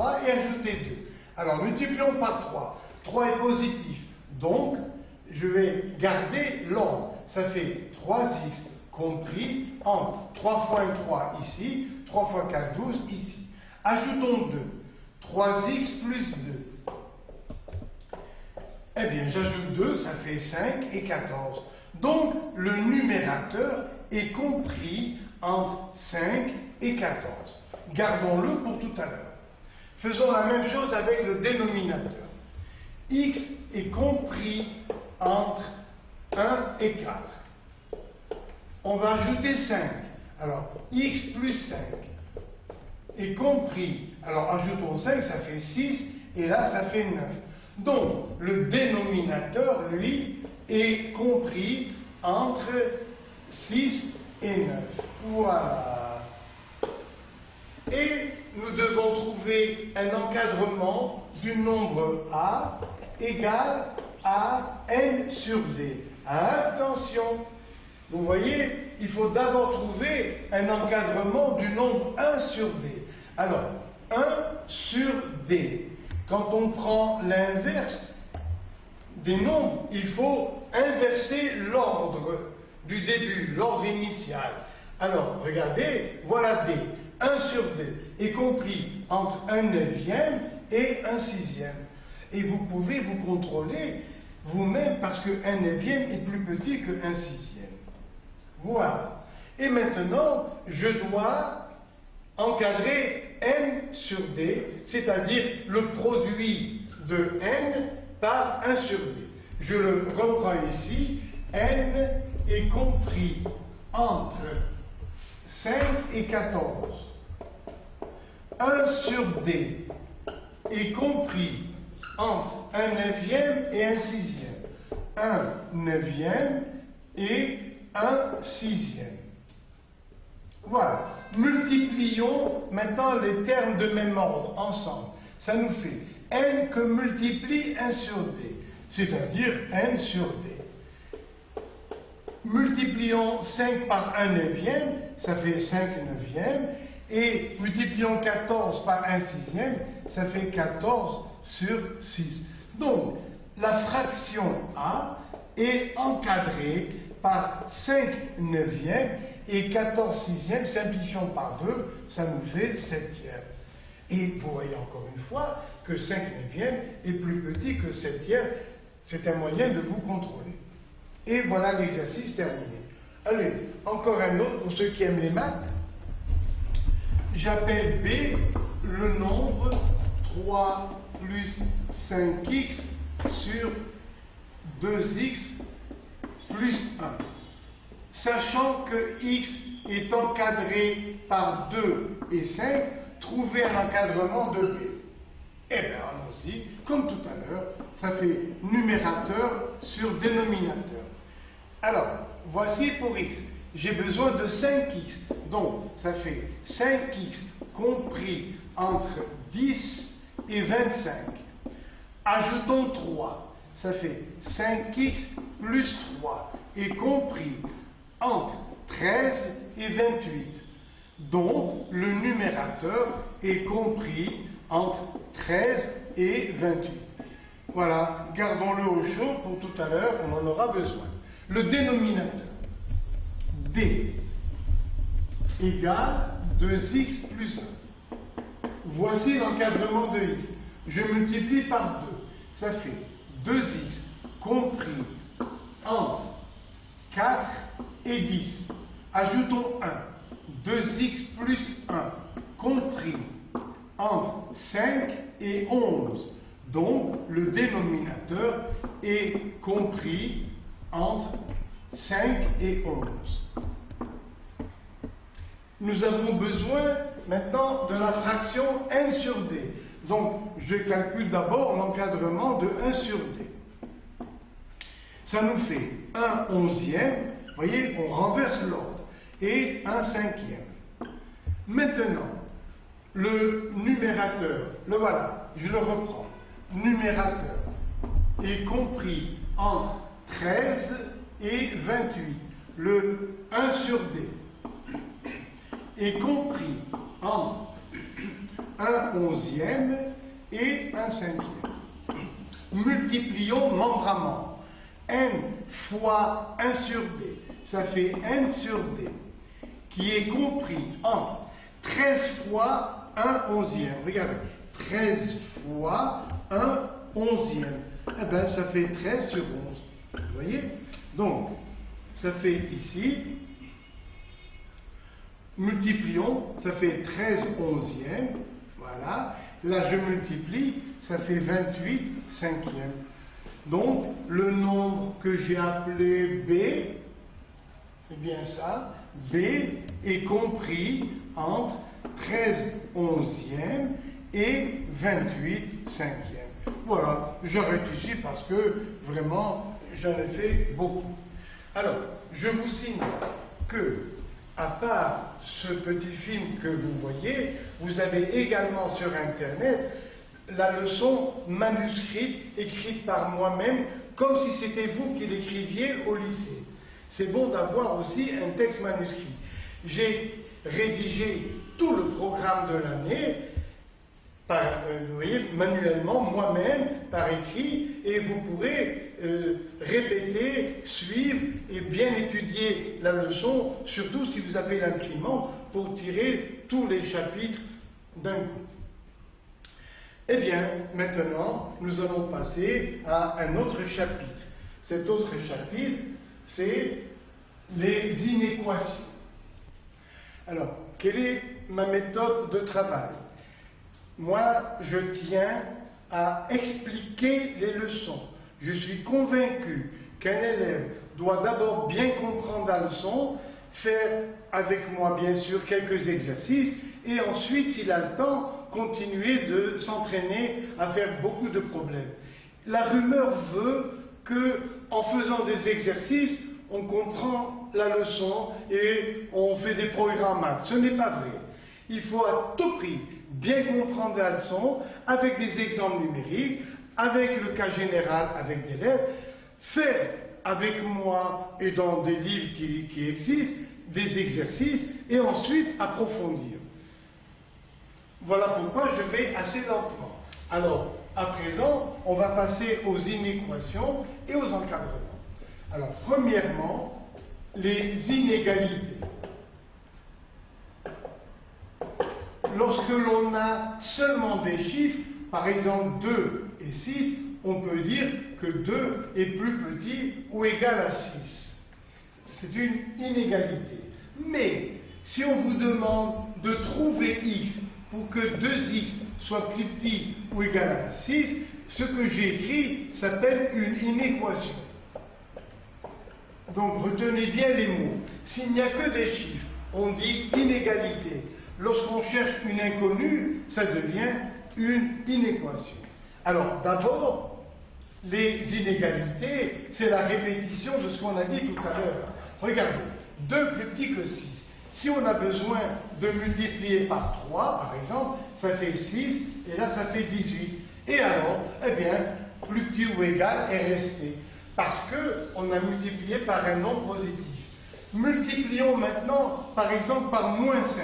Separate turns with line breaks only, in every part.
3 et ajouter 2. Alors multiplions par 3. 3 est positif, donc je vais garder l'ordre. Ça fait 3x compris entre 3 fois 1, 3 ici, 3 fois 4, 12 ici. Ajoutons 2. 3x plus 2. Eh bien, j'ajoute 2, ça fait 5 et 14. Donc, le numérateur est compris entre 5 et 14. Gardons-le pour tout à l'heure. Faisons la même chose avec le dénominateur. X est compris entre 1 et 4. On va ajouter 5. Alors, x plus 5 est compris. Alors, ajoutons 5, ça fait 6, et là, ça fait 9. Donc, le dénominateur, lui, est compris entre 6 et 9. Voilà. Et nous devons trouver un encadrement du nombre A égal à n sur d. Attention! Vous voyez, il faut d'abord trouver un encadrement du nombre 1 sur d. Alors, 1 sur d. Quand on prend l'inverse des nombres, il faut inverser l'ordre du début, l'ordre initial. Alors, regardez, voilà d. 1 sur d est compris entre 1 neuvième et 1 sixième. Et vous pouvez vous contrôler vous-même parce que 1 neuvième est plus petit que 1 sixième. Voilà. Et maintenant, je dois encadrer n sur d, c'est-à-dire le produit de n par 1 sur d. Je le reprends ici. N est compris entre 5 et 14. 1 sur d est compris entre 1 neuvième et 1 sixième. 1 neuvième et 1 sixième. Voilà. Multiplions maintenant les termes de même ordre ensemble. Ça nous fait n que multiplie 1 sur d, c'est-à-dire n sur d. Multiplions 5 par 1 neuvième, ça fait 5 neuvièmes, et multiplions 14 par 1 sixième, ça fait 14 sur 6. Donc, la fraction A est encadrée par 5 neuvièmes et 14 sixièmes, simplifions par 2, ça nous fait 7e. Et vous voyez encore une fois que 5 neuvièmes est plus petit que 7e, c'est un moyen de vous contrôler. Et voilà l'exercice terminé. Allez, encore un autre pour ceux qui aiment les maths. J'appelle B le nombre 3 plus 5x sur 2x plus 1. Sachant que x est encadré par 2 et 5, trouvez un encadrement de b. Eh bien, allons-y, comme tout à l'heure, ça fait numérateur sur dénominateur. Alors, voici pour x. J'ai besoin de 5x, donc ça fait 5x compris entre 10 et 25. Ajoutons 3, ça fait 5x plus 3 et compris entre 13 et 28. Donc, le numérateur est compris entre 13 et 28. Voilà, gardons-le au chaud pour tout à l'heure, on en aura besoin. Le dénominateur, d, égale 2x plus 1. Voici l'encadrement de x. Je multiplie par 2. Ça fait 2x compris entre 4 et 10. Ajoutons 1. 2x plus 1 compris entre 5 et 11. Donc, le dénominateur est compris entre 5 et 11. Nous avons besoin maintenant de la fraction n sur d. Donc, je calcule d'abord l'encadrement de 1 sur d. Ça nous fait 1 onzième, vous voyez, on renverse l'ordre, et 1 cinquième. Maintenant, le numérateur, le voilà, je le reprends. Numérateur est compris entre 13 et 28. Le 1 sur d est compris entre 1 onzième et 1 cinquième. Multiplions membre à membre. N fois 1 sur D, ça fait N sur D, qui est compris entre 13 fois 1 onzième. Regardez, 13 fois 1 onzième. Eh bien, ça fait 13 sur 11. Vous voyez? Donc, ça fait ici, multiplions, ça fait 13 onzièmes. Voilà. Là, je multiplie, ça fait 28 cinquièmes. Donc, le nombre que j'ai appelé B, c'est bien ça, B est compris entre 13 onzièmes et 28 cinquièmes. Voilà, j'arrête ici parce que vraiment, j'en ai fait beaucoup. Alors, je vous signale que, à part ce petit film que vous voyez, vous avez également sur Internet la leçon manuscrite écrite par moi-même, comme si c'était vous qui l'écriviez au lycée. C'est bon d'avoir aussi un texte manuscrit. J'ai rédigé tout le programme de l'année, vous voyez, manuellement, moi-même, par écrit, et vous pourrez répéter, suivre et bien étudier la leçon, surtout si vous avez l'imprimante, pour tirer tous les chapitres d'un coup. Eh bien, maintenant, nous allons passer à un autre chapitre. Cet autre chapitre, c'est les inéquations. Alors, quelle est ma méthode de travail? Moi, je tiens à expliquer les leçons. Je suis convaincu qu'un élève doit d'abord bien comprendre la leçon, faire avec moi, bien sûr, quelques exercices, et ensuite, s'il a le temps, continuer de s'entraîner à faire beaucoup de problèmes. La rumeur veut que, en faisant des exercices, on comprend la leçon et on fait des programmes maths. Ce n'est pas vrai. Il faut à tout prix bien comprendre la leçon avec des exemples numériques, avec le cas général avec des lettres, faire avec moi et dans des livres qui existent des exercices et ensuite approfondir. Voilà pourquoi je vais assez lentement. Alors, à présent, on va passer aux inéquations et aux encadrements. Alors, premièrement, les inégalités. Lorsque l'on a seulement des chiffres, par exemple 2 et 6, on peut dire que 2 est plus petit ou égal à 6. C'est une inégalité. Mais, si on vous demande de trouver x pour que 2x soit plus petit ou égal à 6, ce que j'écris s'appelle une inéquation. Donc retenez bien les mots. S'il n'y a que des chiffres, on dit inégalité. Lorsqu'on cherche une inconnue, ça devient une inéquation. Alors d'abord, les inégalités, c'est la répétition de ce qu'on a dit tout à l'heure. Regardez, 2 plus petit que 6. Si on a besoin de multiplier par 3, par exemple, ça fait 6, et là ça fait 18. Et alors, eh bien, plus petit ou égal est resté, parce qu'on a multiplié par un nombre positif. Multiplions maintenant, par exemple, par moins 5.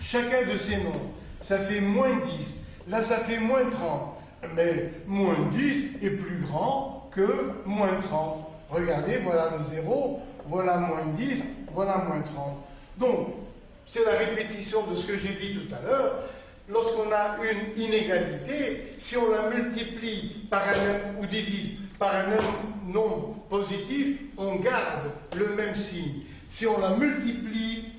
Chacun de ces nombres, ça fait moins 10. Là, ça fait moins 30. Mais moins 10 est plus grand que moins 30. Regardez, voilà le 0, voilà moins 10, voilà moins 30. Donc, c'est la répétition de ce que j'ai dit tout à l'heure. Lorsqu'on a une inégalité, si on la multiplie par ou divise par un nombre positif, on garde le même signe. Si on la multiplie,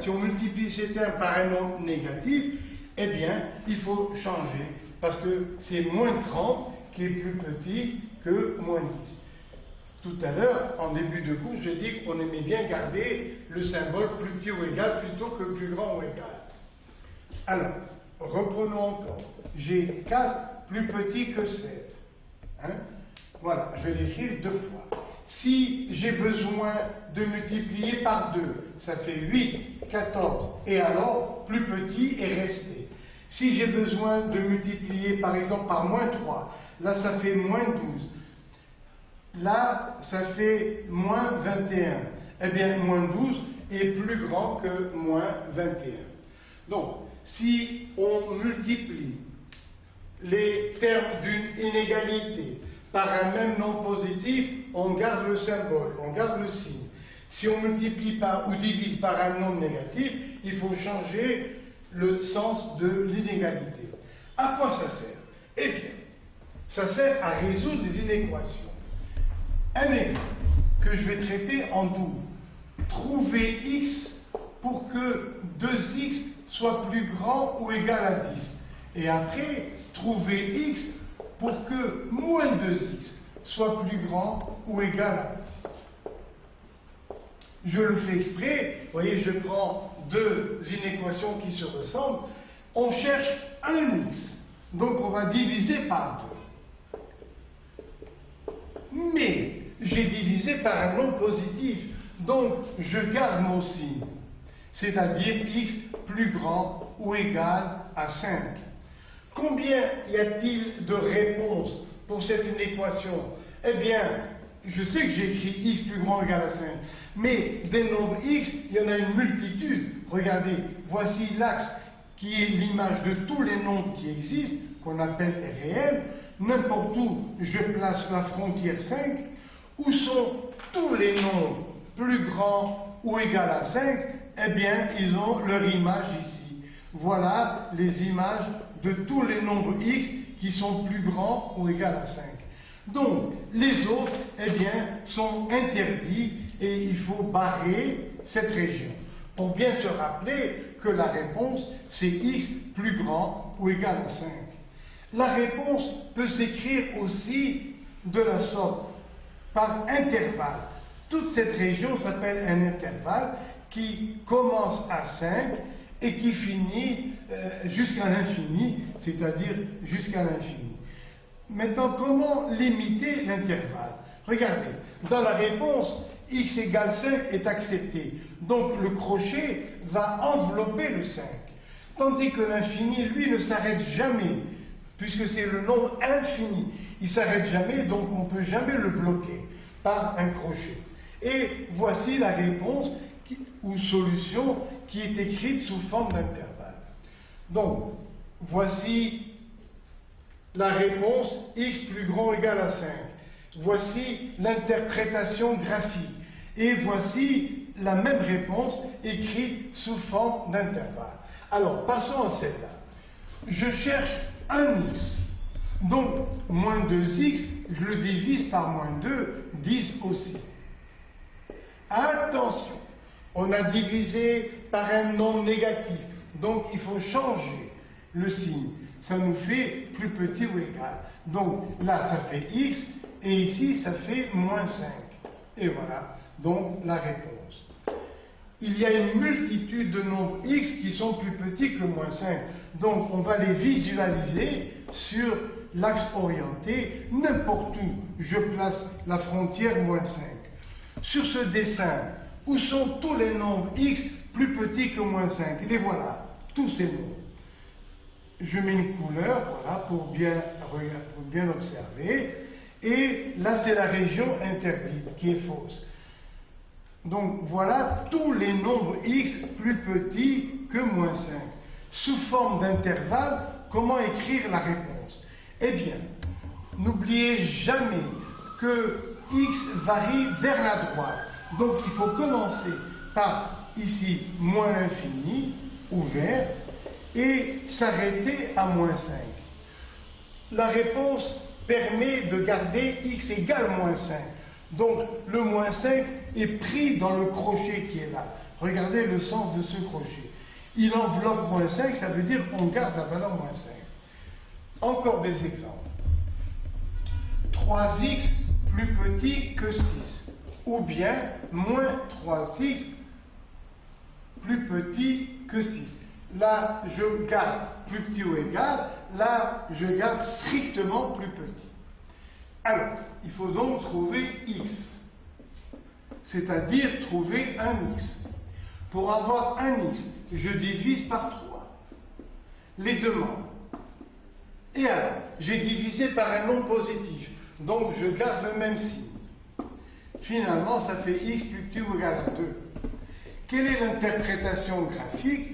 si on multiplie ces termes par un nombre négatif, eh bien, il faut changer, parce que c'est moins 30 qui est plus petit que moins 10. Tout à l'heure, en début de cours, j'ai dit qu'on aimait bien garder le symbole plus petit ou égal plutôt que plus grand ou égal. Alors, reprenons encore. J'ai 4 plus petit que 7. Voilà, je vais l'écrire 2 fois. Si j'ai besoin de multiplier par 2, ça fait 8, 14, et alors, plus petit est resté. Si j'ai besoin de multiplier, par exemple, par moins 3, là, ça fait moins 12. Là, ça fait moins 21. Eh bien, moins 12 est plus grand que moins 21. Donc, si on multiplie les termes d'une inégalité par un même nombre positif, on garde le symbole, on garde le signe. Si on multiplie par ou divise par un nombre négatif, il faut changer le sens de l'inégalité. À quoi ça sert? Eh bien, ça sert à résoudre des inéquations. Un exemple que je vais traiter en double. Trouver x pour que 2x soit plus grand ou égal à 10. Et après, trouver x pour que moins 2x soit plus grand ou égal à 10. Je le fais exprès, vous voyez, je prends deux inéquations qui se ressemblent. On cherche un x, donc on va diviser par 2. Mais j'ai divisé par un nombre positif, donc je garde mon signe, c'est-à-dire x plus grand ou égal à 5. Combien y a-t-il de réponses pour cette inéquation? Eh bien, je sais que j'ai écrit x plus grand ou égal à 5, mais des nombres x, il y en a une multitude. Regardez, voici l'axe qui est l'image de tous les nombres qui existent, qu'on appelle réels. N'importe où je place la frontière 5, où sont tous les nombres plus grands ou égal à 5, eh bien, ils ont leur image ici. Voilà les images de tous les nombres x qui sont plus grands ou égal à 5. Donc, les autres, eh bien, sont interdits et il faut barrer cette région pour bien se rappeler que la réponse, c'est x plus grand ou égal à 5. La réponse peut s'écrire aussi de la sorte, par intervalle. Toute cette région s'appelle un intervalle qui commence à 5 et qui finit jusqu'à l'infini, c'est-à-dire jusqu'à l'infini. Maintenant, comment limiter l'intervalle? Regardez, dans la réponse, x égale 5 est accepté. Donc le crochet va envelopper le 5. Tandis que l'infini, lui, ne s'arrête jamais, puisque c'est le nombre infini. Il ne s'arrête jamais, donc on ne peut jamais le bloquer par un crochet. Et voici la réponse ou solution qui est écrite sous forme d'intervalle. Donc, voici la réponse x plus grand ou égal à 5. Voici l'interprétation graphique. Et voici la même réponse écrite sous forme d'intervalle. Alors, passons à celle-là. Je cherche un x. Donc, moins 2x, je le divise par moins 2, 10 aussi. Attention, on a divisé par un nombre négatif, donc il faut changer le signe. Ça nous fait plus petit ou égal. Donc là, ça fait x, et ici, ça fait moins 5. Et voilà, donc la réponse. Il y a une multitude de nombres x qui sont plus petits que moins 5. Donc on va les visualiser sur l'axe orienté, n'importe où je place la frontière moins 5. Sur ce dessin, où sont tous les nombres x plus petits que moins 5? Les voilà, tous ces nombres. Je mets une couleur, voilà, pour bien observer. Et là, c'est la région interdite qui est fausse. Donc voilà tous les nombres x plus petits que moins 5. Sous forme d'intervalle, comment écrire la réponse? Eh bien, n'oubliez jamais que x varie vers la droite. Donc il faut commencer par ici moins l'infini, ouvert, et s'arrêter à moins 5. La réponse permet de garder x égale moins 5. Donc le moins 5 est pris dans le crochet qui est là. Regardez le sens de ce crochet. Il enveloppe moins 5, ça veut dire qu'on garde la valeur moins 5. Encore des exemples. 3x plus petit que 6. Ou bien moins 3x plus petit que 6. Là, je garde plus petit ou égal. Là, je garde strictement plus petit. Alors, il faut donc trouver x. C'est-à-dire trouver un x. Pour avoir un x, je divise par 3 les deux membres. Et alors, j'ai divisé par un nombre positif. Donc, je garde le même signe. Finalement, ça fait x plus petit ou égal à 2. Quelle est l'interprétation graphique?